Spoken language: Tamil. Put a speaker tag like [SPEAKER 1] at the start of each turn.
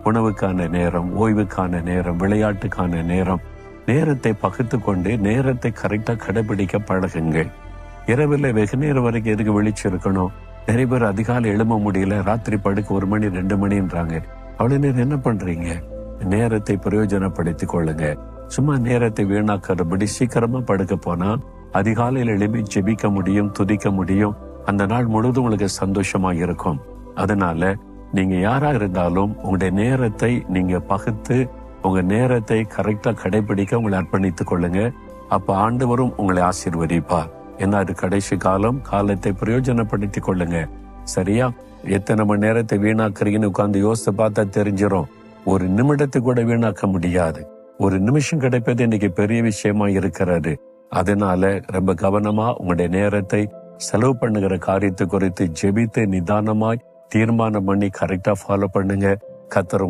[SPEAKER 1] உணவுக்கான நேரம், ஓய்வுக்கான நேரம், விளையாட்டுக்கான நேரம், நேரத்தை பகுத்து கொண்டு நேரத்தை கரெக்டா கடைபிடிக்க பழகுங்கள். இரவில் வெகு நேரம் வரைக்கும் எதுக்கு விழிச்சிருக்கணும்? நிறைய பேர் அதிகாலை எழும்ப முடியல, ராத்திரி படுக்க 1 மணி 2 மணின்றாங்க. அவ்வளவு நேரம் என்ன பண்றீங்க? நேரத்தை பிரயோஜனப்படுத்திக் கொள்ளுங்க. சும்மா நேரத்தை வீணாக்கிறபடி சீக்கிரமா படுக்க போனா அதிகாலையில் எழுப்பி ஜெபிக்க முடியும், துதிக்க முடியும். அந்த நாள் முழுவதும் உங்களுக்கு சந்தோஷமா இருக்கும். அதனால நீங்க யாரா இருந்தாலும் உங்களுடைய நேரத்தை நீங்க பகுத்து உங்க நேரத்தை கரெக்டா கடைபிடிக்க உங்களை அர்ப்பணித்துக் கொள்ளுங்க. அப்ப ஆண்டவரும் உங்களை ஆசீர்வதிப்பார். ஏன்னா அது கடைசி காலம். காலத்தை பிரயோஜனப்படுத்திக் கொள்ளுங்க. சரியா? எத்தனை மணி நேரத்தை வீணாக்குறீங்கன்னு உட்கார்ந்து யோசித்து பார்த்தா தெரிஞ்சிடும். ஒரு நிமிடத்தை கூட வீணாக்க முடியாது. ஒரு நிமிஷம் கிடைப்பது இன்னைக்கு பெரிய விஷயமா இருக்கிறது. அதனால ரொம்ப கவனமா உங்களுடைய நேரத்தை செலவு பண்ணுகிற காரியத்தை குறித்து ஜெபித்து நிதானமாய் தீர்மானம் பண்ணி கரெக்டா ஃபாலோ பண்ணுங்க. கர்த்தர்